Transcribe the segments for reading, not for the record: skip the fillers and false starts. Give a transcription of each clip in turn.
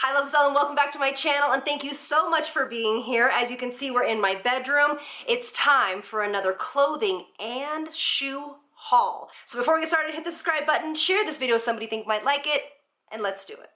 Hi loves, Elle, and welcome back to my channel, and thank you so much for being here. As you can see, we're in my bedroom. It's time for another clothing and shoe haul. So before we get started, hit the subscribe button, share this video with somebody you think might like it, and let's do it.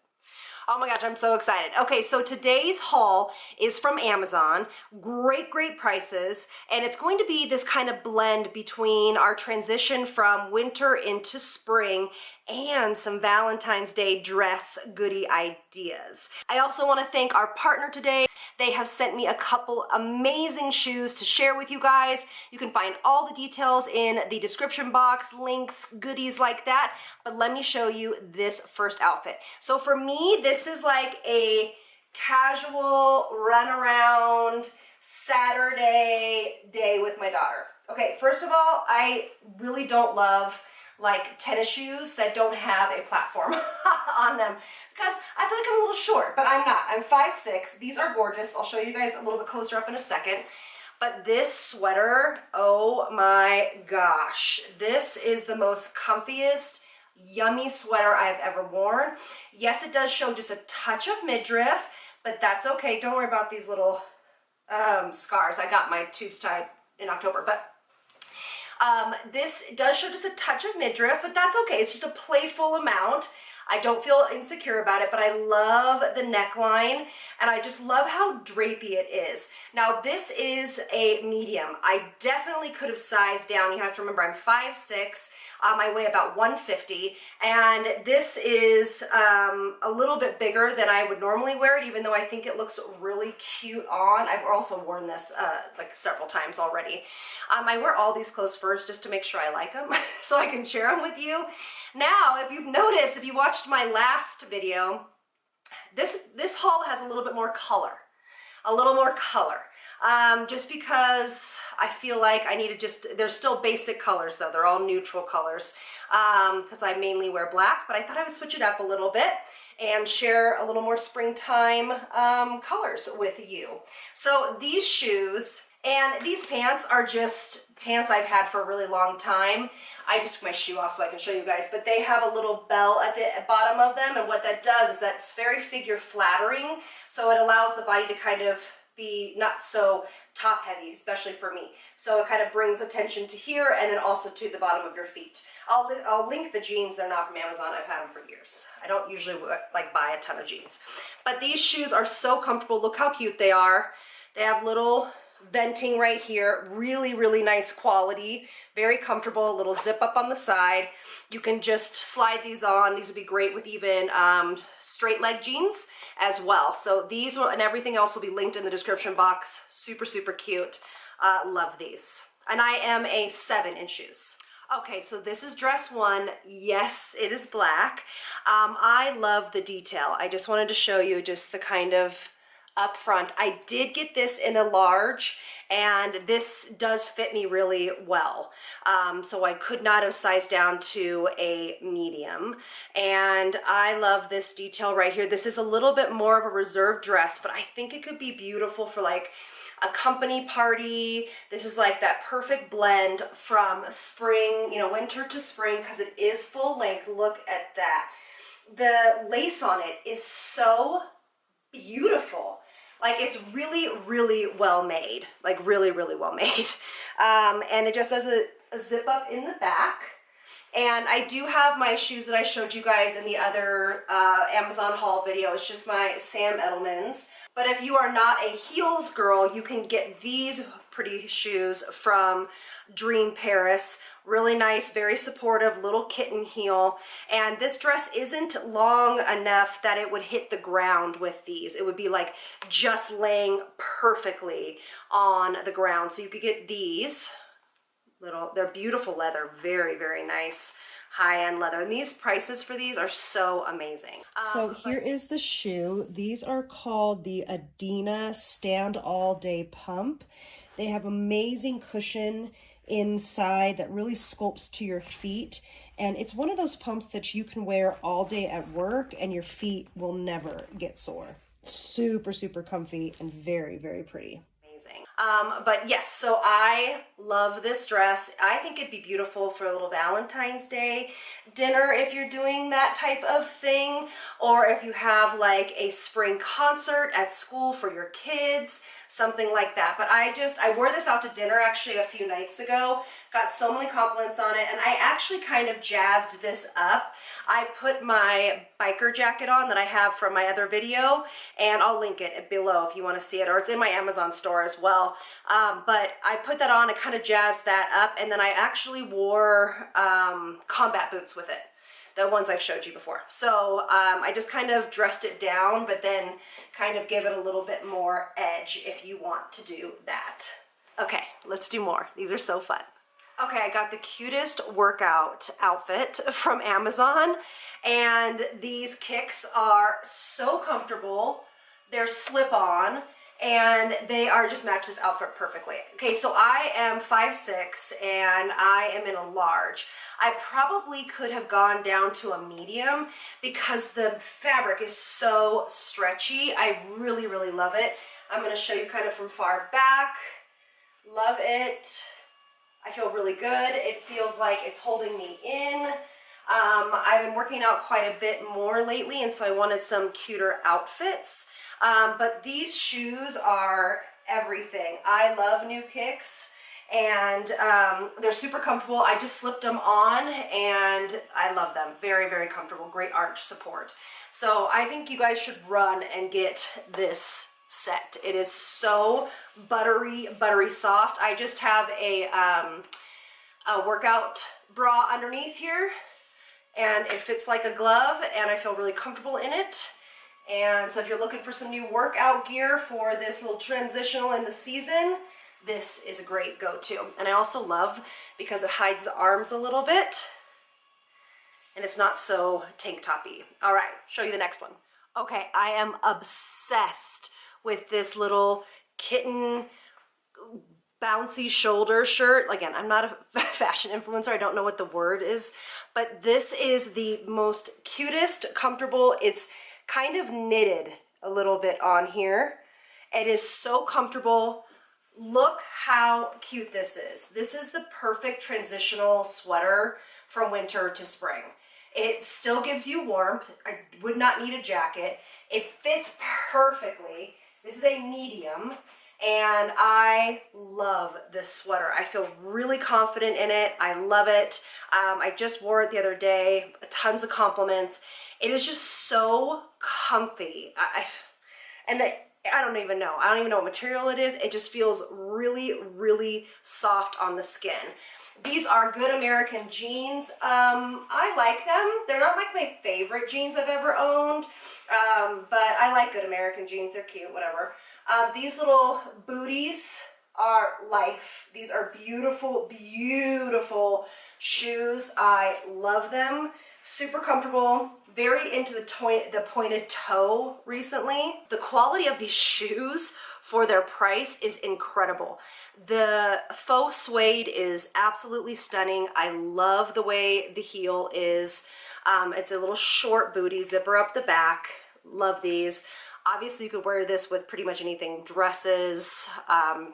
Oh my gosh, I'm so excited. Okay, so today's haul is from Amazon. Great prices, and it's going to be this kind of blend between our transition from winter into spring and some Valentine's Day dress goodie ideas. I also want to thank our partner today. They have sent me a couple amazing shoes to share with you guys. You can find all the details in the description box, links, goodies like that. But let me show you this first outfit. So for me, this is like a casual run around Saturday day with my daughter. Okay, first of all, I really don't love like tennis shoes that don't have a platform on them because I feel like I'm a little short, but I'm not. I'm 5'6". These are gorgeous. I'll show you guys a little bit closer up in a second. But this sweater, oh my gosh, this is the most comfiest, yummy sweater I've ever worn. Yes, it does show just a touch of midriff, but that's okay. Don't worry about these little scars. I got my tubes tied in October, but this does show just a touch of midriff, but that's okay. It's just a playful amount. I don't feel insecure about it, but I love the neckline, and I just love how drapey it is. Now, this is a medium. I definitely could have sized down. You have to remember, I'm 5'6". I weigh about 150, and this is a little bit bigger than I would normally wear it, even though I think it looks really cute on. I've also worn this like several times already. I wear all these clothes first just to make sure I like them so I can share them with you. Now, if you've noticed, if you watched my last video, this haul has a little bit more color. Just because I feel like I need to there's still basic colors though, they're all neutral colors, because I mainly wear black, but I thought I would switch it up a little bit and share a little more springtime colors with you. So these shoes and these pants are just pants I've had for a really long time. I just took my shoe off so I can show you guys, but they have a little bell at the bottom of them, and what that does is that's very figure flattering, so it allows the body to kind of be not so top heavy, especially for me. So it kind of brings attention to here and then also to the bottom of your feet. I'll link the jeans. They're not from Amazon. I've had them for years. I don't usually like buy a ton of jeans, but these shoes are so comfortable. Look how cute they are. They have little venting right here, really nice quality, very comfortable, a little zip up on the side. You can just slide these on. These would be great with even straight leg jeans as well. So these and everything else will be linked in the description box. Super cute. Love these. And I am a 7 in shoes. Okay, so this is dress 1. Yes, it is black. I love the detail. I just wanted to show you just the kind of up front. I did get this in a large, and this does fit me really well. So I could not have sized down to a medium, and I love this detail right here. This is a little bit more of a reserved dress, but I think it could be beautiful for like a company party. This is like that perfect blend from spring, you know, winter to spring, because it is full length. Look at that. The lace on it is so beautiful. Like, it's really well made, like really well made. And it just has a zip up in the back. And I do have my shoes that I showed you guys in the other Amazon haul video. It's just my Sam Edelmans. But if you are not a heels girl, you can get these pretty shoes from Dream Paris. Really nice, very supportive, little kitten heel. And this dress isn't long enough that it would hit the ground with these. It would be like just laying perfectly on the ground. So you could get these. They're beautiful leather, very nice high-end leather, and these prices for these are so amazing. So here is the shoe. These are called the Adina Stand All Day Pump. They have amazing cushion inside that really sculpts to your feet, and it's one of those pumps that you can wear all day at work and your feet will never get sore. Super comfy and very pretty. But yes, so I love this dress. I think it'd be beautiful for a little Valentine's Day dinner if you're doing that type of thing, or if you have like a spring concert at school for your kids, something like that. But I wore this out to dinner actually a few nights ago, got so many compliments on it, and I actually kind of jazzed this up. I put my biker jacket on that I have from my other video, and I'll link it below if you want to see it, or it's in my Amazon store as well. But I put that on and kind of jazzed that up, and then I actually wore combat boots with it, the ones I've showed you before. So I just kind of dressed it down, but then kind of give it a little bit more edge if you want to do that. Okay, let's do more. These are so fun. Okay, I got the cutest workout outfit from Amazon, and these kicks are so comfortable. They're slip-on, and they are just match this outfit perfectly. Okay, so I am 5'6", and I am in a large. I probably could have gone down to a medium because the fabric is so stretchy. I really, really love it. I'm gonna show you kind of from far back. Love it. I feel really good. It feels like it's holding me in. I've been working out quite a bit more lately, and so I wanted some cuter outfits. But these shoes are everything. I love new kicks, and they're super comfortable. I just slipped them on, and I love them. Very, very comfortable. Great arch support. So I think you guys should run and get this set. It is so buttery, buttery soft. I just have a workout bra underneath here, and it fits like a glove, and I feel really comfortable in it. And so if you're looking for some new workout gear for this little transitional in the season, this is a great go-to. And I also love because it hides the arms a little bit, and it's not so tank toppy. All right, show you the next one. Okay, I am obsessed with this little kitten bouncy shoulder shirt. Again, I'm not a fashion influencer. I don't know what the word is, but this is the most cutest, comfortable. It's kind of knitted a little bit on here. It is so comfortable. Look how cute this is. This is the perfect transitional sweater from winter to spring. It still gives you warmth. I would not need a jacket. It fits perfectly. This is a medium, and I love this sweater. I feel really confident in it. I love it. I just wore it the other day. Tons of compliments. It is just so comfy. I don't even know. I don't even know what material it is. It just feels really, really soft on the skin. These are good American jeans. I like them. They're not like my favorite jeans I've ever owned, but I like good American jeans. They're cute, whatever. These little booties are life. These are beautiful, beautiful shoes. I love them. Super comfortable. Very into the pointed toe recently. The quality of these shoes for their price is incredible. The faux suede is absolutely stunning. I love the way the heel is. It's a little short booty, zipper up the back. Love these. Obviously you could wear this with pretty much anything, dresses,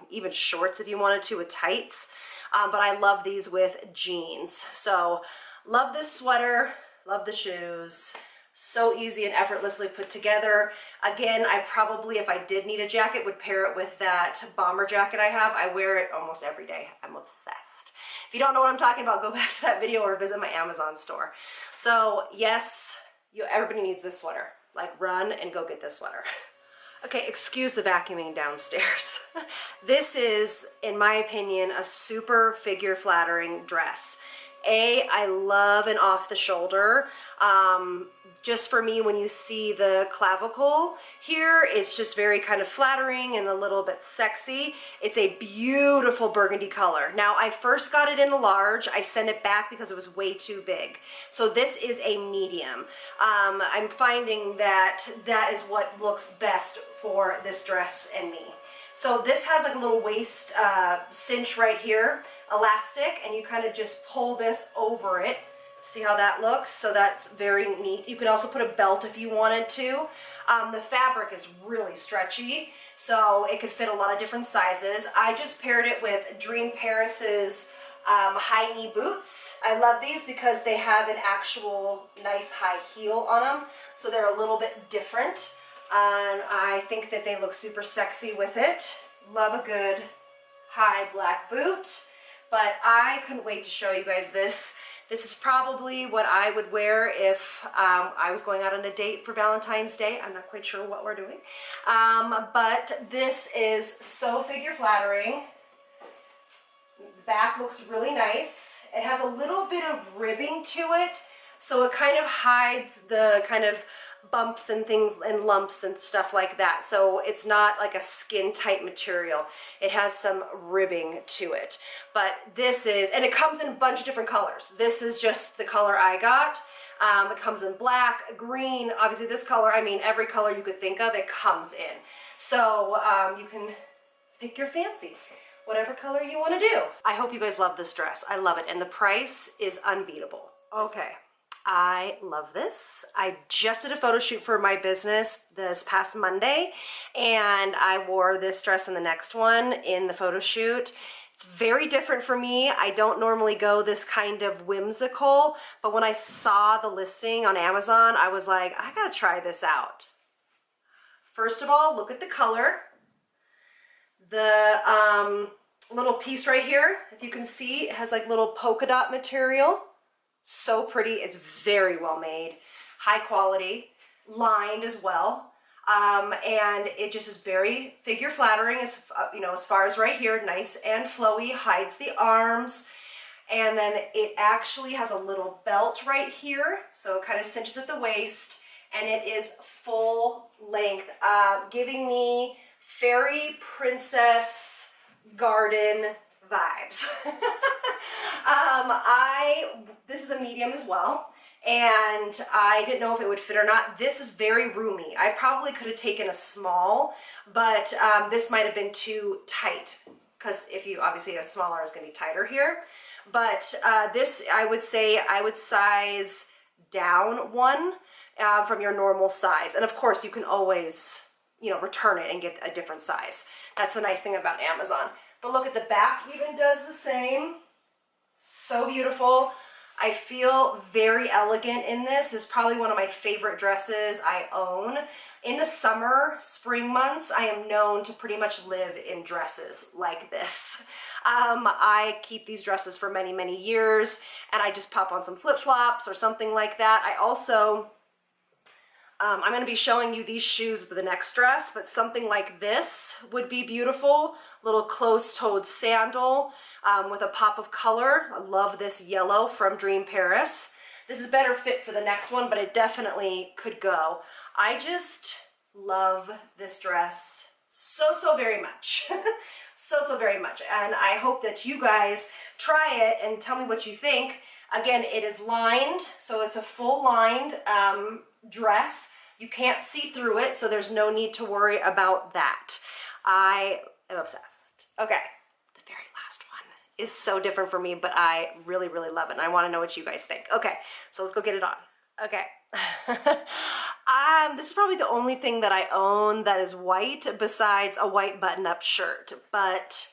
even shorts if you wanted to with tights. But I love these with jeans. So love this sweater, love the shoes. So easy and effortlessly put together. Again, I probably, if I did need a jacket, would pair it with that bomber jacket I have. I wear it almost every day. I'm obsessed. If you don't know what I'm talking about, go back to that video or visit my Amazon store. So yes, everybody needs this sweater. Like, run and go get this sweater. Okay, excuse the vacuuming downstairs. This is, in my opinion, a super figure flattering dress. I love an off the shoulder. Just for me, when you see the clavicle here, it's just very kind of flattering and a little bit sexy. It's a beautiful burgundy color. Now, I first got it in a large. I sent it back because it was way too big. So this is a medium. I'm finding that that is what looks best for this dress and me. So this has like a little waist cinch right here, elastic, and you kind of just pull this over it See how that looks? So that's very neat. You could also put a belt if you wanted to. The fabric is really stretchy, so it could fit a lot of different sizes. I just paired it with Dream Paris's high knee boots. I love these because they have an actual nice high heel on them, so they're a little bit different. And I think that they look super sexy with it. Love a good high black boot, but I couldn't wait to show you guys this. This is probably what I would wear if I was going out on a date for Valentine's Day. I'm not quite sure what we're doing. But this is so figure flattering. The back looks really nice. It has a little bit of ribbing to it, so it kind of hides the kind of bumps and things and lumps and stuff like that. So it's not like a skin tight material. It has some ribbing to it. But this is, and it comes in a bunch of different colors. This is just the color I got. It comes in black, green, obviously this color, I mean every color you could think of, it comes in. So you can pick your fancy, whatever color you want to do. I hope you guys love this dress. I love it, and the price is unbeatable. Okay. I love this. I just did a photo shoot for my business this past Monday, and I wore this dress in the next one in the photo shoot. It's very different for me. I don't normally go this kind of whimsical, but when I saw the listing on Amazon, I was like, I gotta try this out. First of all, look at the color. The little piece right here, if you can see, it has like little polka dot material. So pretty. It's very well made, high quality, lined as well, and it just is very figure flattering. As you know, as far as right here, nice and flowy, hides the arms, and then it actually has a little belt right here, so it kind of cinches at the waist, and it is full length, giving me fairy princess garden vibes. This is a medium as well, and I didn't know if it would fit or not. This is very roomy. I probably could have taken a small, but this might have been too tight, because if you obviously a smaller is going to be tighter here. But this, I would say I would size down one from your normal size, and of course you can always, you know, return it and get a different size. That's the nice thing about Amazon. But look at the back, even does the same. So beautiful. I feel very elegant in this. It's probably one of my favorite dresses I own. In the summer, spring months, I am known to pretty much live in dresses like this. I keep these dresses for many, many years, and I just pop on some flip-flops or something like that. I also, I'm going to be showing you these shoes with the next dress, but something like this would be beautiful. Little closed-toed sandal with a pop of color. I love this yellow from Dream Paris. This is better fit for the next one, but it definitely could go. I just love this dress so very much. so very much. And I hope that you guys try it and tell me what you think. Again, it is lined, so it's a full lined dress. You can't see through it, so there's no need to worry about that. I am obsessed. Okay, the very last one is so different for me, but I really love it, and I want to know what you guys think. Okay, so let's go get it on. Okay. This is probably the only thing that I own that is white besides a white button-up shirt, but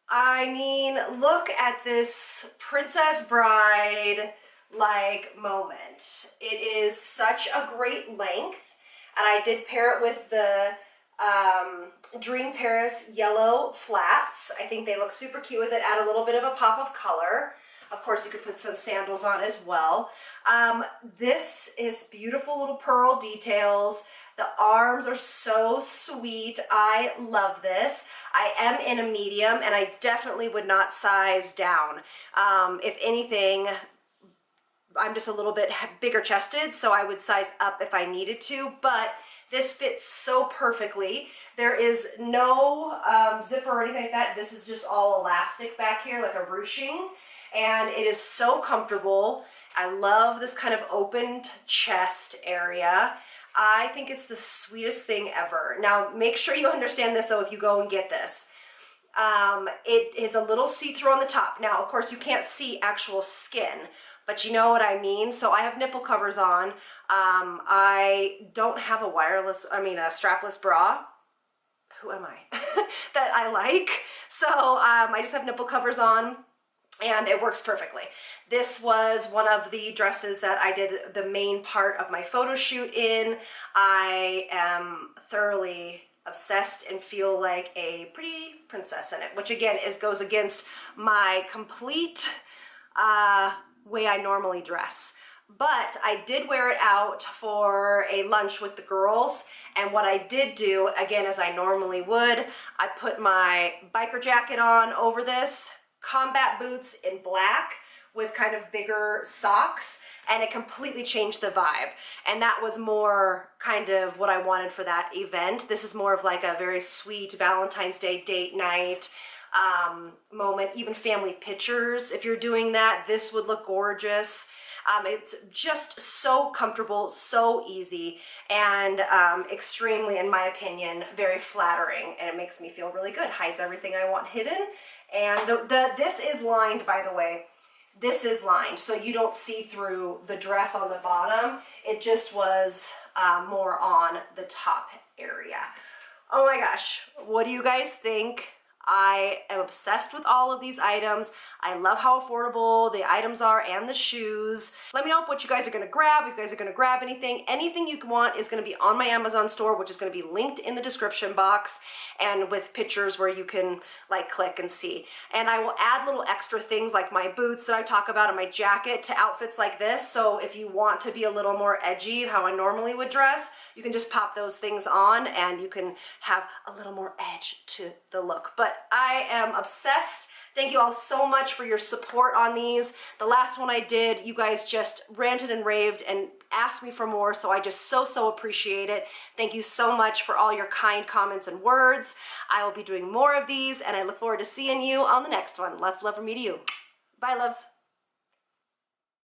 I mean, look at this Princess Bride like moment. It is such a great length, and I did pair it with the Dream Paris yellow flats. I think they look super cute with it, add a little bit of a pop of color. Of course, you could put some sandals on as well. This is beautiful little pearl details. The arms are so sweet. I love this. I am in a medium, and I definitely would not size down. If anything, I'm just a little bit bigger chested, so I would size up if I needed to, but this fits so perfectly. There is no zipper or anything like that. This is just all elastic back here, like a ruching, and it is so comfortable. I love this kind of opened chest area. I think it's the sweetest thing ever. Now, make sure you understand this, though, if you go and get this. It is a little see-through on the top. Now, of course, you can't see actual skin, but you know what I mean. So I have nipple covers on. I don't have a strapless bra. Who am I? That I like. So I just have nipple covers on, and it works perfectly. This was one of the dresses that I did the main part of my photo shoot in. I am thoroughly obsessed and feel like a pretty princess in it, which again goes against my complete way I normally dress. But I did wear it out for a lunch with the girls, and what I did do, again as I normally would, I put my biker jacket on over this, combat boots in black with kind of bigger socks, and it completely changed the vibe. And that was more kind of what I wanted for that event. This is more of like a very sweet Valentine's Day date night moment, even family pictures. If you're doing that, this would look gorgeous. It's just so comfortable, so easy, and extremely, in my opinion, very flattering, and it makes me feel really good. Hides everything I want hidden. And this is lined, by the way. This is lined, so you don't see through the dress on the bottom. It just was more on the top area. Oh my gosh, what do you guys think? I am obsessed with all of these items. I love how affordable the items are and the shoes. Let me know what you guys are gonna grab, if you guys are gonna grab anything. Anything you want is gonna be on my Amazon store, which is gonna be linked in the description box, and with pictures where you can like click and see. And I will add little extra things like my boots that I talk about and my jacket to outfits like this. So if you want to be a little more edgy, how I normally would dress, you can just pop those things on and you can have a little more edge to the look. But I am obsessed. Thank you all so much for your support on these. The last one I did, you guys just ranted and raved and asked me for more, so I just so appreciate it. Thank you so much for all your kind comments and words. I will be doing more of these, and I look forward to seeing you on the next one. Lots of love from me to you. Bye, loves.